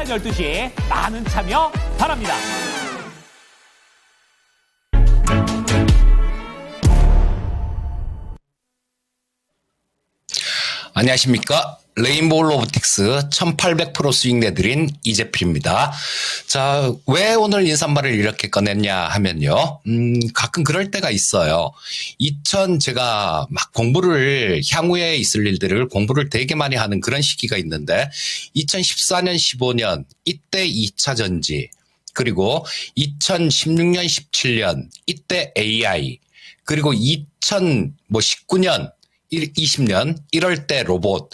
12시 많은 참여 바랍니다. 안녕하십니까. 레인보우 로보틱스 1800% 수익 내드린 이재필입니다. 자, 왜 오늘 인사말을 이렇게 꺼냈냐 하면요. 가끔 그럴 때가 있어요. 제가 막 공부를, 향후에 있을 일들을 공부를 되게 많이 하는 그런 시기가 있는데, 2014년, 15년, 이때 2차 전지, 그리고 2016년, 17년, 이때 AI, 그리고 2019년, 20년 1월 때 로봇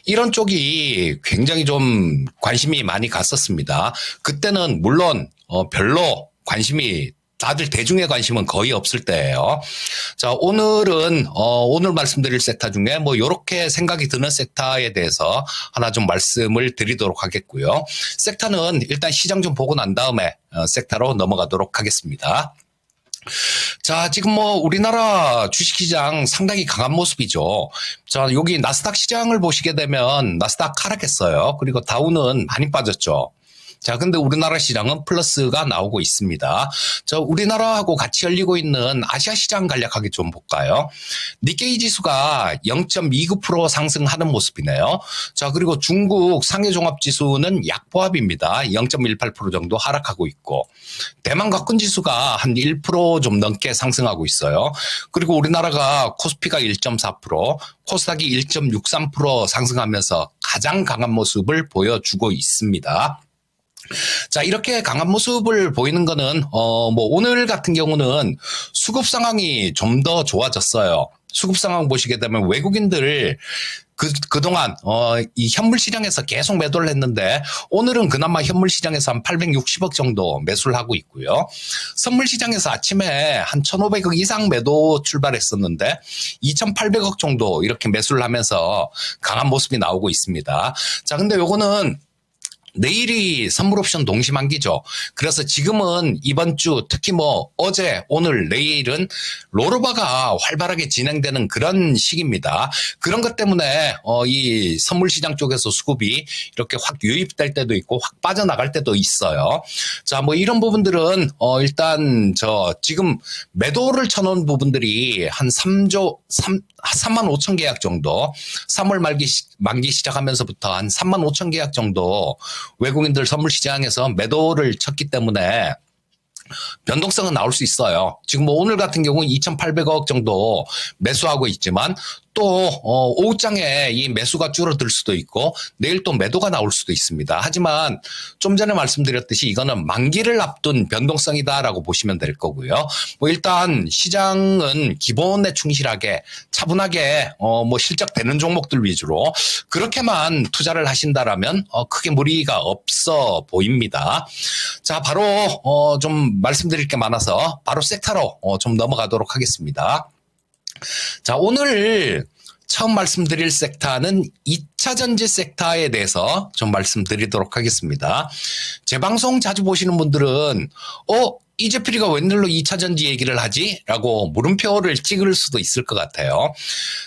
이런 쪽이 굉장히 좀 관심이 많이 갔었습니다. 그때는 물론 별로 관심이 다들 대중의 관심은 거의 없을 때예요. 자, 오늘은 오늘 말씀드릴 섹터 중에 뭐 이렇게 생각이 드는 섹터에 대해서 하나 좀 말씀을 드리도록 하겠고요. 섹터는 일단 시장 좀 보고 난 다음에 섹터로 넘어가도록 하겠습니다. 자, 지금 뭐 우리나라 주식시장 상당히 강한 모습이죠. 자, 여기 나스닥 시장을 보시게 되면 나스닥 하락했어요. 그리고 다우는 많이 빠졌죠. 자, 근데 우리나라 시장은 플러스가 나오고 있습니다. 자, 우리나라하고 같이 열리고 있는 아시아 시장 간략하게 좀 볼까요? 니케이 지수가 0.29% 상승하는 모습이네요. 자, 그리고 중국 상해종합지수는 약보합입니다. 0.18% 정도 하락하고 있고, 대만 가꾼 지수가 한 1% 좀 넘게 상승하고 있어요. 그리고 우리나라가 코스피가 1.4%, 코스닥이 1.63% 상승하면서 가장 강한 모습을 보여주고 있습니다. 자, 이렇게 강한 모습을 보이는 거는 뭐 오늘 같은 경우는 수급 상황이 좀 더 좋아졌어요. 수급 상황 보시게 되면 외국인들 그동안 이 현물 시장에서 계속 매도를 했는데 오늘은 그나마 현물 시장에서 한 860억 정도 매수를 하고 있고요. 선물 시장에서 아침에 한 1,500억 이상 매도 출발했었는데 2,800억 정도 이렇게 매수를 하면서 강한 모습이 나오고 있습니다. 자, 근데 요거는 내일이 선물 옵션 동시 만기죠. 그래서 지금은 이번 주 특히 뭐 어제, 오늘, 내일은 롤오버가 활발하게 진행되는 그런 시기입니다. 그런 것 때문에 이 선물 시장 쪽에서 수급이 이렇게 확 유입될 때도 있고 확 빠져나갈 때도 있어요. 자, 뭐 이런 부분들은 일단 지금 매도를 쳐놓은 부분들이 한 3만 5천 계약 정도, 3월 만기 시작하면서부터 한 3만 5천 계약 정도 외국인들 선물 시장에서 매도를 쳤기 때문에 변동성은 나올 수 있어요. 지금 뭐 오늘 같은 경우는 2,800억 정도 매수하고 있지만 또 오후장에 이 매수가 줄어들 수도 있고 내일 또 매도가 나올 수도 있습니다. 하지만 좀 전에 말씀드렸듯이 이거는 만기를 앞둔 변동성이다라고 보시면 될 거고요. 뭐 일단 시장은 기본에 충실하게 차분하게 뭐 실적 되는 종목들 위주로 그렇게만 투자를 하신다라면 크게 무리가 없어 보입니다. 자, 바로 좀 말씀드릴 게 많아서 바로 섹터로 좀 넘어가도록 하겠습니다. 자, 오늘 처음 말씀드릴 섹터는 2차 전지 섹터에 대해서 좀 말씀드리도록 하겠습니다. 제 방송 자주 보시는 분들은 이재필이가 웬일로 2차 전지 얘기를 하지? 라고 물음표를 찍을 수도 있을 것 같아요.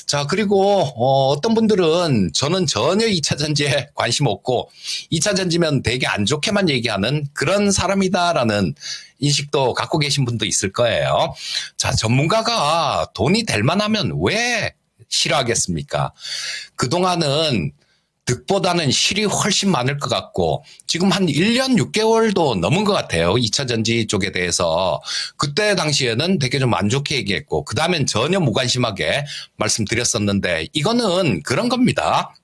자, 그리고 어떤 분들은 저는 전혀 2차 전지에 관심 없고 2차 전지면 되게 안 좋게만 얘기하는 그런 사람이다라는 인식도 갖고 계신 분도 있을 거예요. 자, 전문가가 돈이 될 만하면 왜 싫어하겠습니까? 그동안은 득보다는 실이 훨씬 많을 것 같고 지금 한 1년 6개월도 넘은 것 같아요. 2차 전지 쪽에 대해서. 그때 당시에는 되게 좀 안 좋게 얘기했고 그 다음엔 전혀 무관심하게 말씀드렸었는데 이거는 그런 겁니다.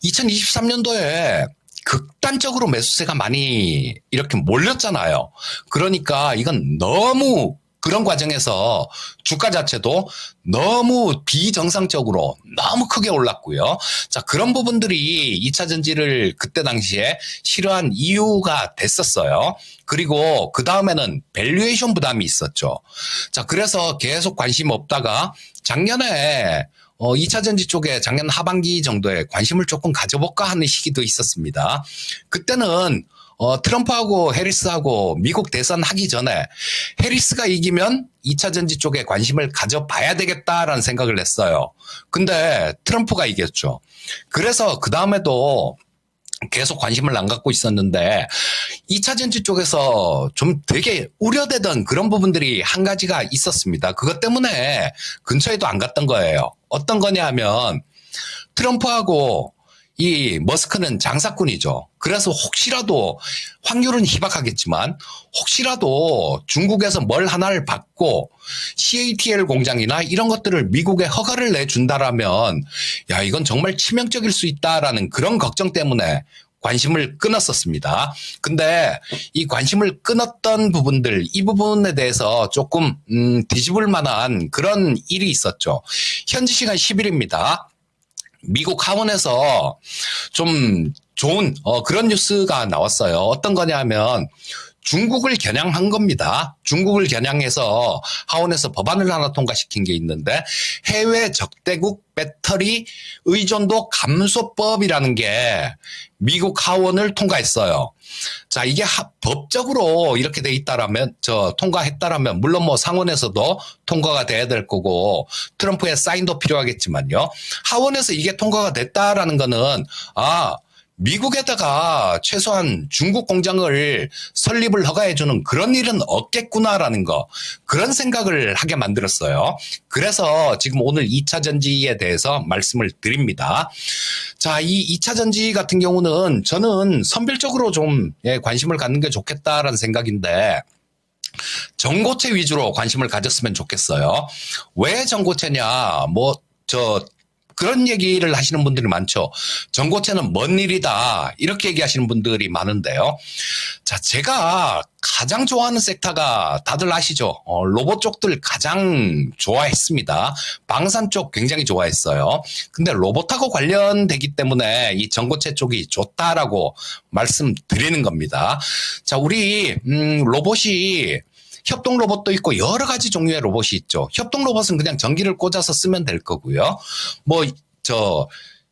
2023년도에 극단적으로 매수세가 많이 이렇게 몰렸잖아요. 그러니까 이건 너무 그런 과정에서 주가 자체도 너무 비정상적으로 너무 크게 올랐고요. 자, 그런 부분들이 2차 전지를 그때 당시에 싫어한 이유가 됐었어요. 그리고 그 다음에는 밸류에이션 부담이 있었죠. 자, 그래서 계속 관심 없다가 작년에 2차 전지 쪽에 작년 하반기 정도에 관심을 조금 가져볼까 하는 시기도 있었습니다. 그때는 트럼프하고 해리스하고 미국 대선 하기 전에 해리스가 이기면 2차 전지 쪽에 관심을 가져봐야 되겠다라는 생각을 했어요. 근데 트럼프가 이겼죠. 그래서 그 다음에도 계속 관심을 안 갖고 있었는데 2차 전지 쪽에서 좀 되게 우려되던 그런 부분들이 한 가지가 있었습니다. 그것 때문에 근처에도 안 갔던 거예요. 어떤 거냐 하면 트럼프하고 이 머스크는 장사꾼이죠. 그래서 혹시라도 확률은 희박하겠지만 혹시라도 중국에서 뭘 하나를 받고 CATL 공장이나 이런 것들을 미국에 허가를 내준다라면 야 이건 정말 치명적일 수 있다라는 그런 걱정 때문에 관심을 끊었었습니다. 근데 이 관심을 끊었던 부분들, 이 부분에 대해서 조금 뒤집을 만한 그런 일이 있었죠. 현지 시간 10일입니다. 미국 하원에서 좀 좋은 그런 뉴스가 나왔어요. 어떤 거냐 하면 중국을 겨냥한 겁니다. 중국을 겨냥해서 하원에서 법안을 하나 통과시킨 게 있는데 해외 적대국 배터리 의존도 감소법이라는 게 미국 하원을 통과했어요. 자, 이게 법적으로 이렇게 돼 있다라면, 통과했다라면, 물론 뭐 상원에서도 통과가 돼야 될 거고, 트럼프의 사인도 필요하겠지만요. 하원에서 이게 통과가 됐다라는 거는, 미국에다가 최소한 중국 공장을 설립을 허가해주는 그런 일은 없겠구나라는 거, 그런 생각을 하게 만들었어요. 그래서 지금 오늘 2차 전지에 대해서 말씀을 드립니다. 자, 이 2차 전지 같은 경우는 저는 선별적으로 좀 관심을 갖는 게 좋겠다라는 생각인데, 전고체 위주로 관심을 가졌으면 좋겠어요. 왜 전고체냐, 그런 얘기를 하시는 분들이 많죠. 전고체는 먼 일이다. 이렇게 얘기하시는 분들이 많은데요. 자, 제가 가장 좋아하는 섹터가 다들 아시죠? 로봇 쪽들 가장 좋아했습니다. 방산 쪽 굉장히 좋아했어요. 근데 로봇하고 관련되기 때문에 이 전고체 쪽이 좋다라고 말씀드리는 겁니다. 자, 우리 로봇이 협동 로봇도 있고 여러 가지 종류의 로봇이 있죠. 협동 로봇은 그냥 전기를 꽂아서 쓰면 될 거고요.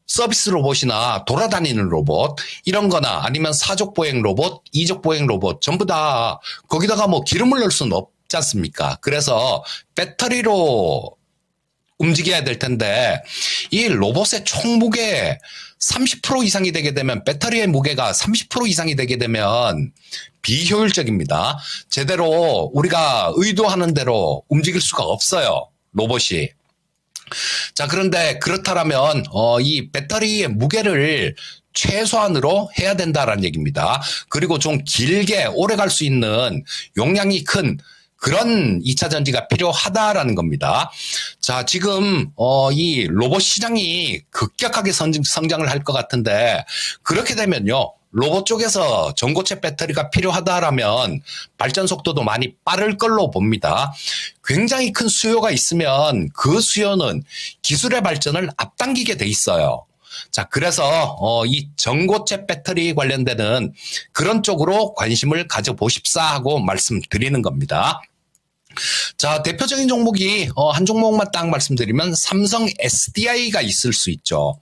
서비스 로봇이나 돌아다니는 로봇 이런 거나 아니면 사족 보행 로봇, 이족 보행 로봇 전부 다 거기다가 뭐 기름을 넣을 수는 없지 않습니까? 그래서 배터리로 움직여야 될 텐데 이 로봇의 총 무게 30% 이상이 되게 되면 배터리의 무게가 30% 이상이 되게 되면 비효율적입니다. 제대로 우리가 의도하는 대로 움직일 수가 없어요. 로봇이. 자, 그런데 그렇다면 이 배터리의 무게를 최소한으로 해야 된다라는 얘기입니다. 그리고 좀 길게 오래 갈 수 있는 용량이 큰 그런 2차 전지가 필요하다라는 겁니다. 자, 지금 이 로봇 시장이 급격하게 성장을 할 것 같은데 그렇게 되면요. 로봇 쪽에서 전고체 배터리가 필요하다라면 발전 속도도 많이 빠를 걸로 봅니다. 굉장히 큰 수요가 있으면 그 수요는 기술의 발전을 앞당기게 돼 있어요. 자, 그래서 이 전고체 배터리 관련되는 그런 쪽으로 관심을 가져보십사 하고 말씀드리는 겁니다. 자, 대표적인 종목이 한 종목만 딱 말씀드리면 삼성 SDI가 있을 수 있죠.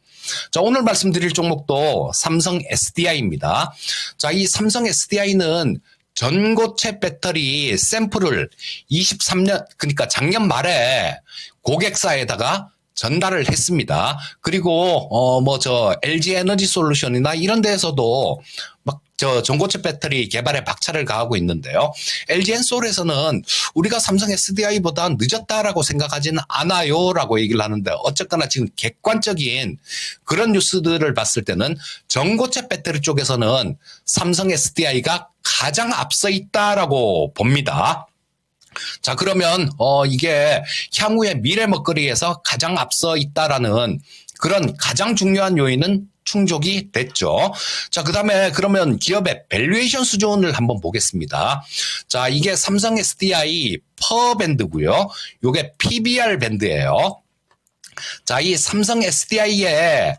자, 오늘 말씀드릴 종목도 삼성 SDI입니다. 자, 이 삼성 SDI는 전고체 배터리 샘플을 23년, 그러니까 작년 말에 고객사에다가 전달을 했습니다. 그리고 LG 에너지 솔루션이나 이런 데에서도 막 전고체 배터리 개발에 박차를 가하고 있는데요. LG 엔솔에서는 우리가 삼성 SDI보다 늦었다라고 생각하지는 않아요라고 얘기를 하는데 어쨌거나 지금 객관적인 그런 뉴스들을 봤을 때는 전고체 배터리 쪽에서는 삼성 SDI가 가장 앞서 있다라고 봅니다. 자, 그러면 이게 향후의 미래 먹거리에서 가장 앞서 있다라는 그런 가장 중요한 요인은 충족이 됐죠. 자, 그다음에 그러면 기업의 밸류에이션 수준을 한번 보겠습니다. 자, 이게 삼성 SDI 퍼 밴드고요. 요게 PBR 밴드예요. 자, 이 삼성 SDI의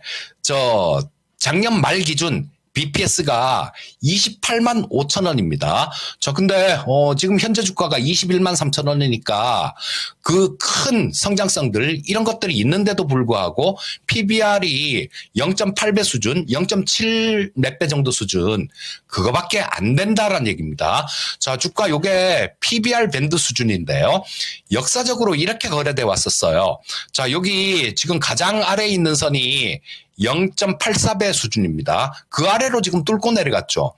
작년 말 기준 BPS가 28만 5천 원입니다. 근데 지금 현재 주가가 21만 3천 원이니까 그 큰 성장성들 이런 것들이 있는데도 불구하고 PBR이 0.8배 수준, 0.7 몇 배 정도 수준 그거밖에 안 된다라는 얘기입니다. 자, 주가 요게 PBR 밴드 수준인데요. 역사적으로 이렇게 거래돼 왔었어요. 자, 여기 지금 가장 아래에 있는 선이 0.84배 수준입니다. 그 아래로 지금 뚫고 내려갔죠.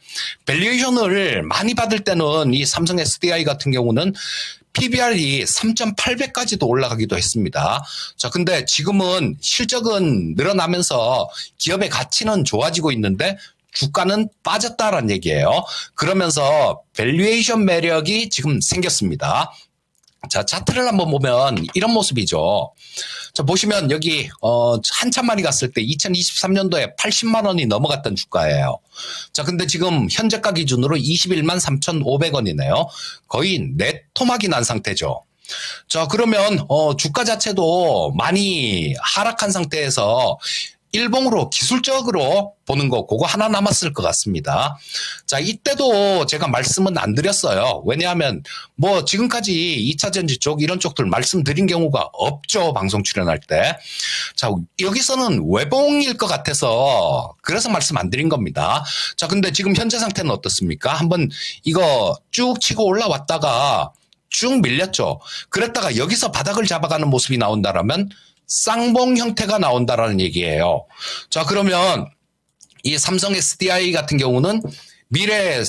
밸류에이션을 많이 받을 때는 이 삼성 SDI 같은 경우는 PBR이 3.8배까지도 올라가기도 했습니다. 자, 근데 지금은 실적은 늘어나면서 기업의 가치는 좋아지고 있는데 주가는 빠졌다라는 얘기예요. 그러면서 밸류에이션 매력이 지금 생겼습니다. 자, 차트를 한번 보면 이런 모습이죠. 자, 보시면 여기 한참 많이 갔을 때 2023년도에 80만 원이 넘어갔던 주가예요. 자, 근데 지금 현재가 기준으로 21만 3,500원이네요. 거의 네토막이 난 상태죠. 자, 그러면 주가 자체도 많이 하락한 상태에서 일봉으로 기술적으로 보는 거 그거 하나 남았을 것 같습니다. 자, 이때도 제가 말씀은 안 드렸어요. 왜냐하면 뭐 지금까지 2차전지 쪽 이런 쪽들 말씀드린 경우가 없죠. 방송 출연할 때. 자, 여기서는 외봉일 것 같아서 그래서 말씀 안 드린 겁니다. 자, 근데 지금 현재 상태는 어떻습니까? 한번 이거 쭉 치고 올라왔다가 쭉 밀렸죠. 그랬다가 여기서 바닥을 잡아가는 모습이 나온다라면 쌍봉 형태가 나온다라는 얘기예요. 자, 그러면 이 삼성 SDI 같은 경우는 미래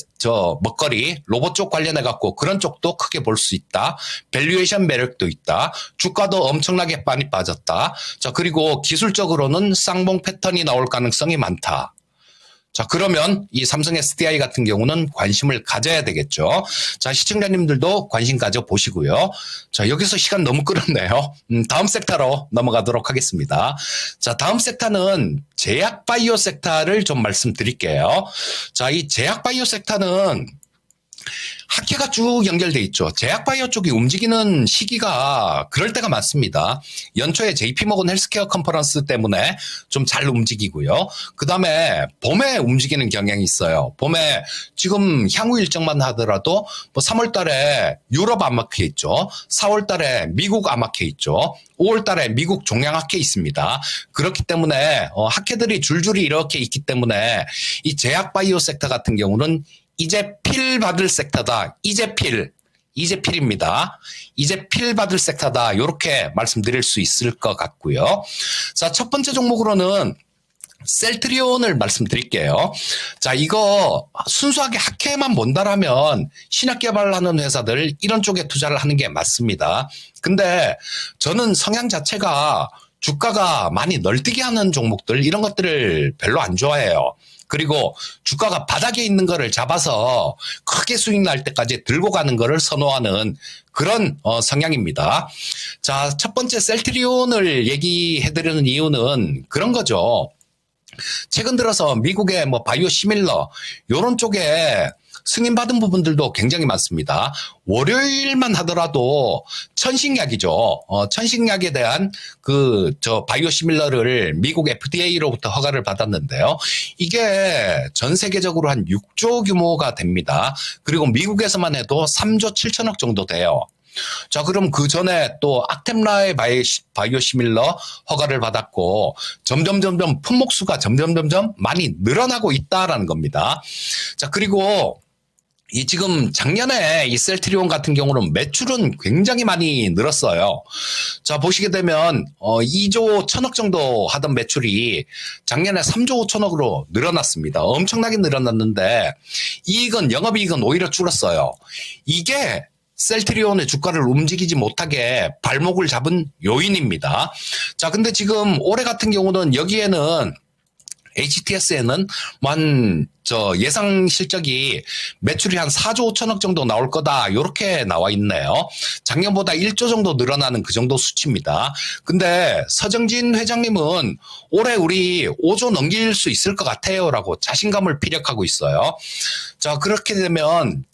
먹거리 로봇 쪽 관련해 갖고 그런 쪽도 크게 볼 수 있다. 밸류에이션 매력도 있다. 주가도 엄청나게 많이 빠졌다. 자, 그리고 기술적으로는 쌍봉 패턴이 나올 가능성이 많다. 자, 그러면 이 삼성 SDI 같은 경우는 관심을 가져야 되겠죠. 자, 시청자님들도 관심 가져 보시고요. 자, 여기서 시간 너무 끌었네요. 다음 섹터로 넘어가도록 하겠습니다. 자, 다음 섹터는 제약바이오 섹터를 좀 말씀드릴게요. 자, 이 제약바이오 섹터는 학회가 쭉 연결돼 있죠. 제약바이오 쪽이 움직이는 시기가 그럴 때가 많습니다. 연초에 JP모건 헬스케어 컨퍼런스 때문에 좀 잘 움직이고요. 그 다음에 봄에 움직이는 경향이 있어요. 봄에 지금 향후 일정만 하더라도 뭐 3월 달에 유럽 암학회 있죠. 4월 달에 미국 암학회 있죠. 5월 달에 미국 종양학회 있습니다. 그렇기 때문에 학회들이 줄줄이 이렇게 있기 때문에 이 제약바이오 섹터 같은 경우는 이제 필 받을 섹터다. 이제 필입니다. 이제 필 받을 섹터다. 이렇게 말씀드릴 수 있을 것 같고요. 자, 첫 번째 종목으로는 셀트리온을 말씀드릴게요. 자, 이거 순수하게 학회만 본다라면 신약 개발하는 회사들 이런 쪽에 투자를 하는 게 맞습니다. 근데 저는 성향 자체가 주가가 많이 널뛰게 하는 종목들 이런 것들을 별로 안 좋아해요. 그리고 주가가 바닥에 있는 거를 잡아서 크게 수익 날 때까지 들고 가는 거를 선호하는 그런 성향입니다. 자, 첫 번째 셀트리온을 얘기해드리는 이유는 그런 거죠. 최근 들어서 미국의 뭐 바이오 시밀러 이런 쪽에 승인받은 부분들도 굉장히 많습니다. 월요일만 하더라도 천식약이죠. 천식약에 대한 바이오 시밀러를 미국 FDA로부터 허가를 받았는데요. 이게 전 세계적으로 한 6조 규모가 됩니다. 그리고 미국에서만 해도 3조 7천억 정도 돼요. 자, 그럼 그 전에 또 악템라의 바이오 시밀러 허가를 받았고 점점 품목수가 점점 많이 늘어나고 있다라는 겁니다. 자, 그리고 이 지금 작년에 이 셀트리온 같은 경우는 매출은 굉장히 많이 늘었어요. 자, 보시게 되면 2조 1천억 정도 하던 매출이 작년에 3조 5천억으로 늘어났습니다. 엄청나게 늘어났는데 영업이익은 오히려 줄었어요. 이게 셀트리온의 주가를 움직이지 못하게 발목을 잡은 요인입니다. 자, 근데 지금 올해 같은 경우는 여기에는 HTS에는 예상 실적이 매출이 한 4조 5천억 정도 나올 거다. 이렇게 나와 있네요. 작년보다 1조 정도 늘어나는 그 정도 수치입니다. 근데 서정진 회장님은 올해 우리 5조 넘길 수 있을 것 같아요. 라고 자신감을 피력하고 있어요. 자, 그렇게 되면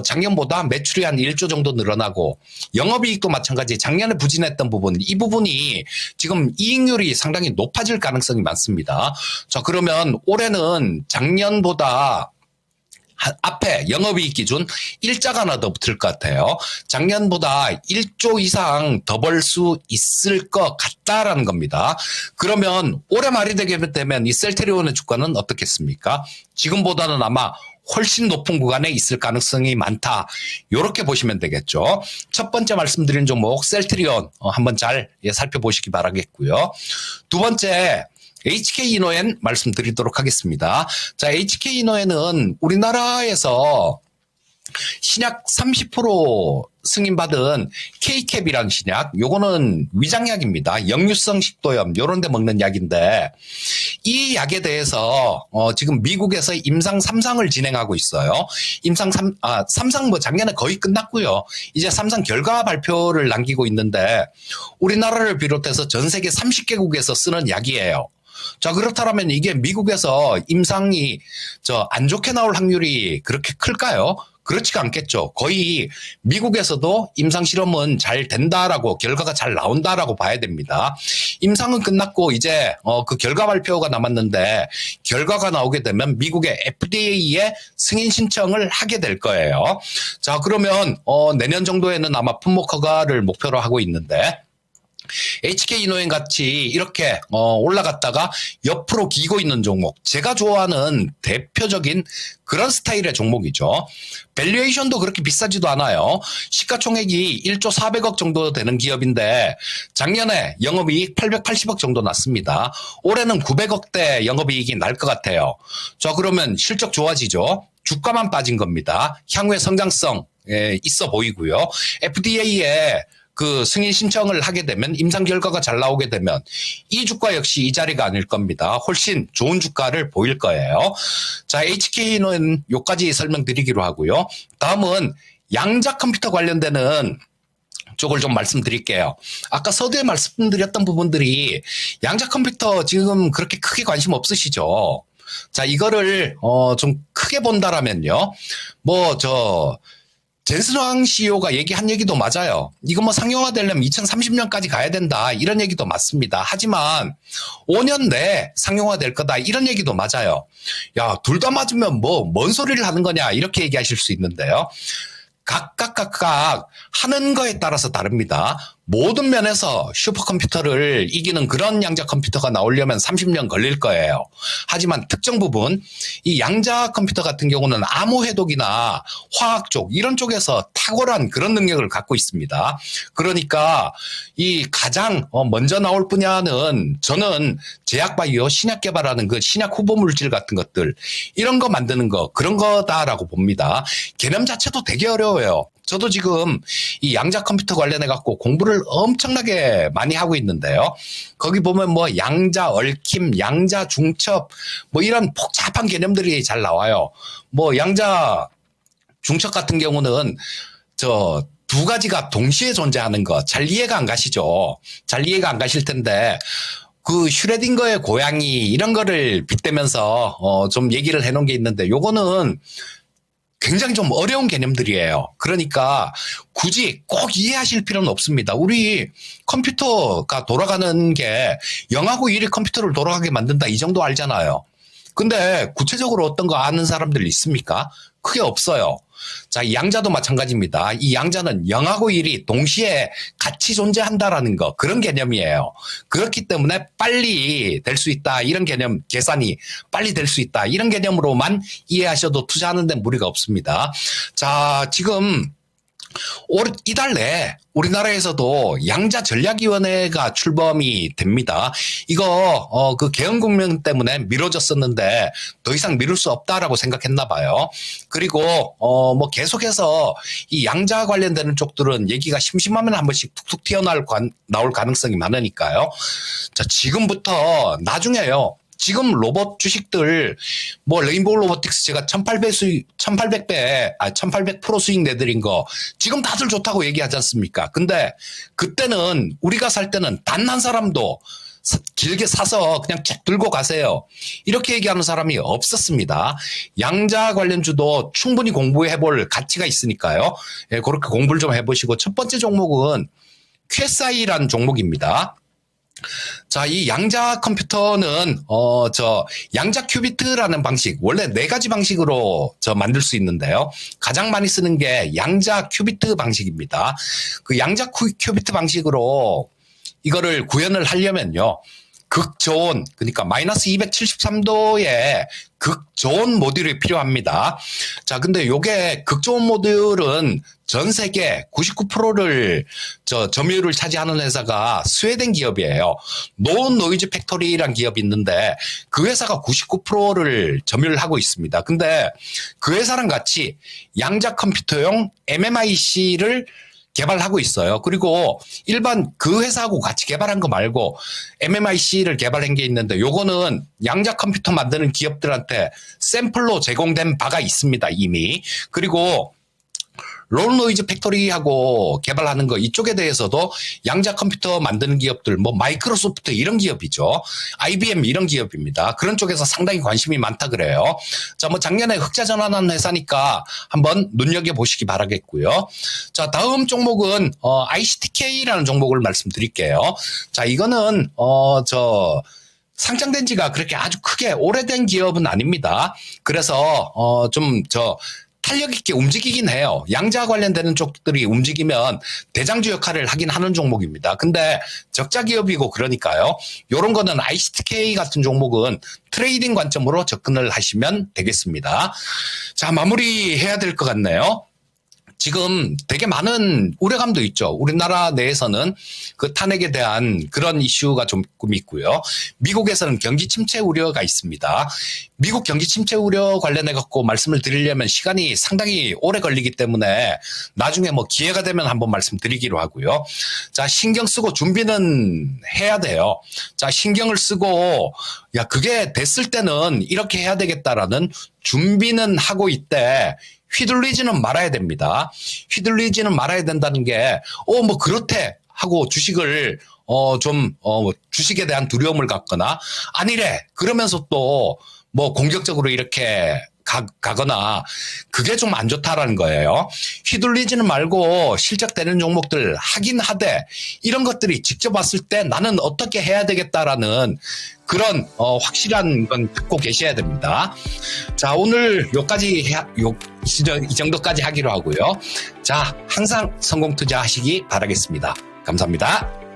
작년보다 매출이 한 1조 정도 늘어나고 영업이익도 마찬가지 작년에 부진했던 부분 이 부분이 지금 이익률이 상당히 높아질 가능성이 많습니다. 자, 그러면 올해는 작년보다 앞에 영업이익 기준 일자가 하나 더 붙을 것 같아요. 작년보다 1조 이상 더 벌 수 있을 것 같다라는 겁니다. 그러면 올해 말이 되게 되면 이 셀트리온의 주가는 어떻겠습니까? 지금보다는 아마 훨씬 높은 구간에 있을 가능성이 많다. 이렇게 보시면 되겠죠. 첫 번째 말씀드린 종목 셀트리온 한번 잘 살펴보시기 바라겠고요. 두 번째 HK이노엔 말씀드리도록 하겠습니다. 자, HK이노엔은 우리나라에서 신약 30% 승인받은 K캡이라는 신약, 요거는 위장약입니다. 역류성 식도염 요런 데 먹는 약인데 이 약에 대해서 지금 미국에서 임상 3상을 진행하고 있어요. 임상 3상 뭐 작년에 거의 끝났고요. 이제 3상 결과 발표를 남기고 있는데 우리나라를 비롯해서 전 세계 30개국에서 쓰는 약이에요. 자, 그렇다면 이게 미국에서 임상이 안 좋게 나올 확률이 그렇게 클까요? 그렇지가 않겠죠. 거의 미국에서도 임상 실험은 잘 된다라고, 결과가 잘 나온다라고 봐야 됩니다. 임상은 끝났고 이제 그 결과 발표가 남았는데 결과가 나오게 되면 미국의 FDA에 승인 신청을 하게 될 거예요. 자, 그러면 내년 정도에는 아마 품목 허가를 목표로 하고 있는데 HK이노엔 같이 이렇게 올라갔다가 옆으로 기고 있는 종목, 제가 좋아하는 대표적인 그런 스타일의 종목이죠. 밸류에이션도 그렇게 비싸지도 않아요. 시가총액이 1조 400억 정도 되는 기업인데 작년에 영업이익 880억 정도 났습니다. 올해는 900억대 영업이익이 날 것 같아요. 자, 그러면 실적 좋아지죠. 주가만 빠진 겁니다. 향후의 성장성 있어 보이고요. FDA에 그 승인 신청을 하게 되면, 임상 결과가 잘 나오게 되면 이 주가 역시 이 자리가 아닐 겁니다. 훨씬 좋은 주가를 보일 거예요. 자, HK는 요까지 설명드리기로 하고요. 다음은 양자 컴퓨터 관련되는 쪽을 좀 말씀드릴게요. 아까 서두에 말씀드렸던 부분들이 양자 컴퓨터 지금 그렇게 크게 관심 없으시죠? 자, 이거를 좀 크게 본다라면요. 젠슨왕 CEO가 얘기한 얘기도 맞아요. 이거 뭐 상용화 되려면 2030년까지 가야 된다. 이런 얘기도 맞습니다. 하지만 5년 내에 상용화 될 거다. 이런 얘기도 맞아요. 야, 둘 다 맞으면 뭔 소리를 하는 거냐. 이렇게 얘기하실 수 있는데요. 각각 하는 거에 따라서 다릅니다. 모든 면에서 슈퍼컴퓨터를 이기는 그런 양자 컴퓨터가 나오려면 30년 걸릴 거예요. 하지만 특정 부분, 이 양자 컴퓨터 같은 경우는 암호 해독이나 화학 쪽, 이런 쪽에서 탁월한 그런 능력을 갖고 있습니다. 그러니까 이 가장 먼저 나올 분야는 저는 제약바이오, 신약 개발하는 그 신약 후보 물질 같은 것들, 이런 거 만드는 거, 그런 거다라고 봅니다. 개념 자체도 되게 어려워요. 저도 지금 이 양자 컴퓨터 관련해 갖고 공부를 엄청나게 많이 하고 있는데요. 거기 보면 양자 얽힘, 양자 중첩, 이런 복잡한 개념들이 잘 나와요. 양자 중첩 같은 경우는 두 가지가 동시에 존재하는 거 잘 이해가 안 가시죠? 잘 이해가 안 가실 텐데 그 슈레딩거의 고양이 이런 거를 빗대면서 좀 얘기를 해놓은 게 있는데 요거는 굉장히 좀 어려운 개념들이에요. 그러니까 굳이 꼭 이해하실 필요는 없습니다. 우리 컴퓨터가 돌아가는 게 0하고 1이 컴퓨터를 돌아가게 만든다 이 정도 알잖아요. 근데 구체적으로 어떤 거 아는 사람들 있습니까? 크게 없어요. 자, 이 양자도 마찬가지입니다. 이 양자는 0하고 1이 동시에 같이 존재한다라는 거, 그런 개념이에요. 그렇기 때문에 빨리 될 수 있다, 이런 개념, 계산이 빨리 될 수 있다, 이런 개념으로만 이해하셔도 투자하는 데 무리가 없습니다. 자, 지금 이달 내에 우리나라에서도 양자전략위원회가 출범이 됩니다. 이거 그 계엄국면 때문에 미뤄졌었는데 더 이상 미룰 수 없다라고 생각했나 봐요. 그리고 계속해서 이 양자 관련되는 쪽들은 얘기가 심심하면 한 번씩 툭툭 튀어나올 가능성이 많으니까요. 자, 지금부터 나중에요. 지금 로봇 주식들, 레인보우 로보틱스 제가 1800% 수익 내드린 거, 지금 다들 좋다고 얘기하지 않습니까? 근데 그때는, 우리가 살 때는 단 한 사람도 길게 사서 그냥 쭉 들고 가세요. 이렇게 얘기하는 사람이 없었습니다. 양자 관련주도 충분히 공부해볼 가치가 있으니까요. 예, 그렇게 공부를 좀 해보시고, 첫 번째 종목은 QSI라는 종목입니다. 자, 이 양자 컴퓨터는 양자 큐비트라는 방식, 원래 4가지 방식으로 만들 수 있는데요. 가장 많이 쓰는 게 양자 큐비트 방식입니다. 그 양자 큐비트 방식으로 이거를 구현을 하려면요. 극저온, 그러니까 마이너스 273도의 극저온 모듈이 필요합니다. 자, 근데 요게 극저온 모듈은 전 세계 99%를 점유율을 차지하는 회사가 스웨덴 기업이에요. 노 노이즈 팩토리라는 기업이 있는데 그 회사가 99%를 점유를 하고 있습니다. 근데 그 회사랑 같이 양자 컴퓨터용 MMIC를 개발하고 있어요. 그리고 일반 그 회사하고 같이 개발한 거 말고 MMIC를 개발한 게 있는데 요거는 양자 컴퓨터 만드는 기업들한테 샘플로 제공된 바가 있습니다, 이미. 그리고 롤노이즈 팩토리하고 개발하는 거 이쪽에 대해서도 양자 컴퓨터 만드는 기업들 뭐 마이크로소프트 이런 기업이죠. IBM 이런 기업입니다. 그런 쪽에서 상당히 관심이 많다 그래요. 자, 뭐 작년에 흑자 전환한 회사니까 한번 눈여겨보시기 바라겠고요. 자, 다음 종목은 ICTK라는 종목을 말씀드릴게요. 자, 이거는 상장된 지가 그렇게 아주 크게 오래된 기업은 아닙니다. 그래서 탄력 있게 움직이긴 해요. 양자 관련되는 쪽들이 움직이면 대장주 역할을 하긴 하는 종목입니다. 근데 적자 기업이고 그러니까요. 요런 거는 ICTK 같은 종목은 트레이딩 관점으로 접근을 하시면 되겠습니다. 자, 마무리해야 될 것 같네요. 지금 되게 많은 우려감도 있죠. 우리나라 내에서는 그 탄핵에 대한 그런 이슈가 조금 있고요. 미국에서는 경기 침체 우려가 있습니다. 미국 경기 침체 우려 관련해 갖고 말씀을 드리려면 시간이 상당히 오래 걸리기 때문에 나중에 뭐 기회가 되면 한번 말씀드리기로 하고요. 자, 신경 쓰고 준비는 해야 돼요. 자, 신경을 쓰고 야, 그게 됐을 때는 이렇게 해야 되겠다라는 준비는 하고 있대. 휘둘리지는 말아야 됩니다. 휘둘리지는 말아야 된다는 게, 뭐 그렇대 하고 주식을, 주식에 대한 두려움을 갖거나, 아니래. 그러면서 또, 뭐 공격적으로 이렇게 가거나, 그게 좀 안 좋다라는 거예요. 휘둘리지는 말고 실적되는 종목들 하긴 하되, 이런 것들이 직접 왔을 때 나는 어떻게 해야 되겠다라는 그런, 확실한 건 듣고 계셔야 됩니다. 자, 오늘 이 정도까지 하기로 하고요. 자, 항상 성공 투자하시기 바라겠습니다. 감사합니다.